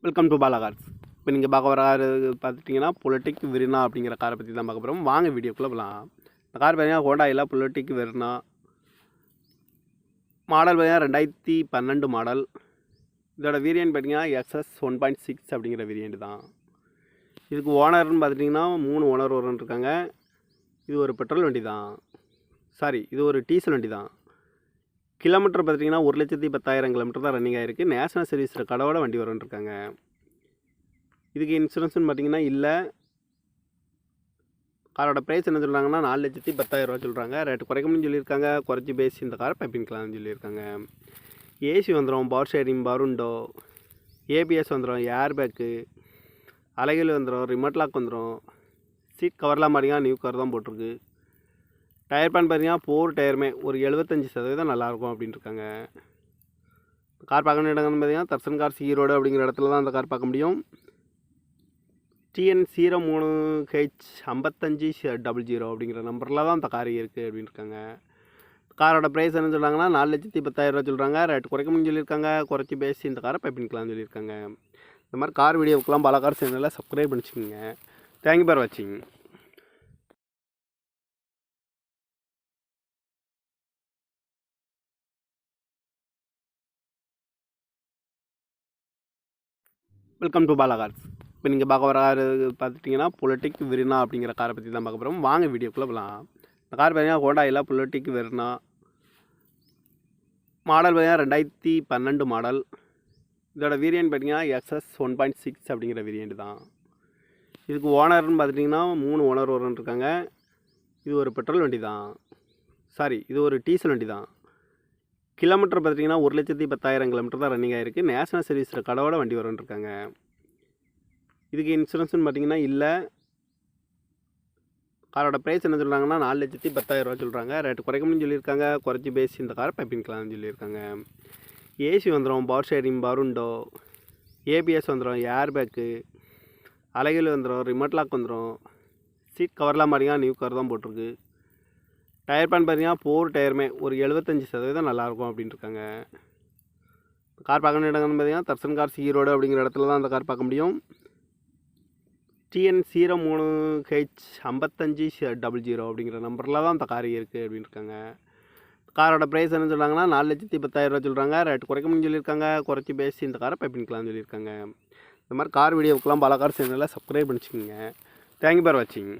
Welcome to Bala cars. இப்போ நீங்கள் பார்க்க வர கார் பார்த்துட்டிங்கன்னா பொலிட்டிக் வெர்னா அப்படிங்கிற காரை பற்றி தான் பார்க்க போகிறோம். வாங்க வீடியோக்குள்ளே போகலாம். இந்த கார் பார்த்தீங்கன்னா ஹோண்டாயில் பொலிட்டிக் வெர்னா மாடல் பார்த்தீங்கன்னா 2012 மாடல். இதோட வேரியன்ட் பார்த்தீங்கன்னா எக்ஸ்எஸ் 1.6 அப்படிங்கிற வேரியன்ட் தான். இதுக்கு ஓனர்னு பார்த்துட்டிங்கன்னா 3 ஓனர் இருக்காங்க. இது ஒரு பெட்ரோல் வண்டி தான், இது ஒரு டீசல் வண்டி தான். கிலோமீட்டர் பார்த்திங்கன்னா 1,10,000 கிலோமீட்டர் தான் ரன்னிங் ஆகிருக்கு. நேஷனல் சர்வீஸ் ரெக்கார்டோட வண்டி வரும்ன்ருக்காங்க. இதுக்கு இன்சூரன்ஸ்னு பார்த்திங்கன்னா இல்லை. காரோட ப்ரைஸ் என்ன சொல்கிறாங்கன்னா 4,10,000 சொல்கிறாங்க. ரேட்டு குறைக்கணும்னு சொல்லியிருக்காங்க. குறைச்சி பேசி இந்த காரை பைப்பிங்கலாம்னு சொல்லியிருக்காங்க. ஏசி வந்துடும், பவர் ஷேரிங், பருண்டோ, ஏபிஎஸ் வந்துடும், ஏர் பேக்கு, அலைகள் வந்துடும், ரிமோட் லாக் வந்துடும். சீட் கவர்லாம் பார்த்தீங்கன்னா நியூ கவர் தான் போட்டிருக்கு. டயர் பேன் பார்த்தீங்கன்னா 4 டயருமே ஒரு 75% நல்லாயிருக்கும் அப்படின்ட்டு இருக்காங்க. கார் பார்க்கணும் இடங்கள்னு பார்த்தீங்கன்னா தர்சன் கார்ஸ் ஈரோடு அப்படிங்கிற இடத்துல தான் அந்த கார் பார்க்க முடியும். TN 03H5500 அப்படிங்கிற நம்பரில் தான் அந்த கார் இருக்குது அப்படின்னு இருக்காங்க. காரோட ப்ரைஸ் என்ன சொல்கிறாங்கன்னா 4,10,000 சொல்கிறாங்க. ரேட்டு குறைக்கணும்னு சொல்லியிருக்காங்க. குறைச்சி பேசி இந்த காரை பைப்பிங்கலாம்னு சொல்லியிருக்காங்க. இந்த மாதிரி கார் வீடியோவுக்கெல்லாம் பல கார் சேனலில் சப்ஸ்கிரைப் பண்ணிச்சுக்கோங்க. தேங்க்யூ ஃபார் வாட்சிங். Welcome to Bala cars. இப்போ நீங்கள் பார்க்க வர கார் பார்த்துட்டிங்கன்னா பொலிட்டிக் வெர்னா அப்படிங்கிற காரை பற்றி தான் பார்க்க போகிறோம். வாங்க வீடியோக்குள்ளே போகலாம். இந்த கார் பார்த்தீங்கன்னா ஹோண்டாயில் பொலிட்டிக் வெர்னா மாடல் பார்த்தீங்கன்னா 2012 மாடல். இதோட வேரியன்ட் பார்த்தீங்கன்னா எக்ஸ்எஸ் 1.6 அப்படிங்கிற வேரியன்ட் தான். இதுக்கு ஓனர்னு பார்த்துட்டிங்கன்னா 3 ஓனர் இருக்காங்க. இது ஒரு பெட்ரோல் வண்டி தான், இது ஒரு டீசல் வண்டி தான். கிலோமீட்டர் பார்த்திங்கன்னா 1,10,000 கிலோமீட்டர் தான் ரன்னிங் ஆகிருக்கு. நேஷனல் சர்வீஸ் ரெக்கார்டோட வண்டி வரும்ன்ருக்காங்க. இதுக்கு இன்சூரன்ஸ்னு பார்த்திங்கன்னா இல்லை. காரோட ப்ரைஸ் என்ன சொல்கிறாங்கன்னா 4,10,000 சொல்கிறாங்க. ரேட்டு குறைக்கணும்னு சொல்லியிருக்காங்க. குறைச்சி பேசி இந்த காரை பைப்பிங்கலாம்னு சொல்லியிருக்காங்க. ஏசி வந்துடும், பவர் ஷேரிங், பருண்டோ, ஏபிஎஸ் வந்துடும், ஏர் பேக்கு, அலைகள் வந்துடும், ரிமோட் லாக் வந்துடும். சீட் கவர்லாம் பார்த்தீங்கன்னா நியூ கவர் தான் போட்டிருக்கு. டயர் பேன் பார்த்தீங்கன்னா 4 டயருமே ஒரு 75% நல்லாயிருக்கும் அப்படின்ட்டு இருக்காங்க. கார் பார்க்கணும் இடங்கள்னு பார்த்தீங்கன்னா தர்சன் கார்ஸ் ஈரோடு அப்படிங்கிற இடத்துல தான் அந்த கார் பார்க்க முடியும். TN 03H5500 அப்படிங்கிற நம்பரில் தான் அந்த கார் இருக்குது அப்படின்னு இருக்காங்க. காரோட ப்ரைஸ் என்ன சொல்கிறாங்கன்னா 4,10,000 சொல்கிறாங்க. ரேட்டு குறைக்கணும்னு சொல்லியிருக்காங்க. குறைச்சி பேசி இந்த காரை பைப்பிங்கலாம்னு சொல்லியிருக்காங்க. இந்த மாதிரி கார் வீடியோவுக்கெல்லாம் பல கார் சேனலில் சப்ஸ்கிரைப் பண்ணிச்சுக்கோங்க. தேங்க்யூ ஃபார் வாட்சிங்.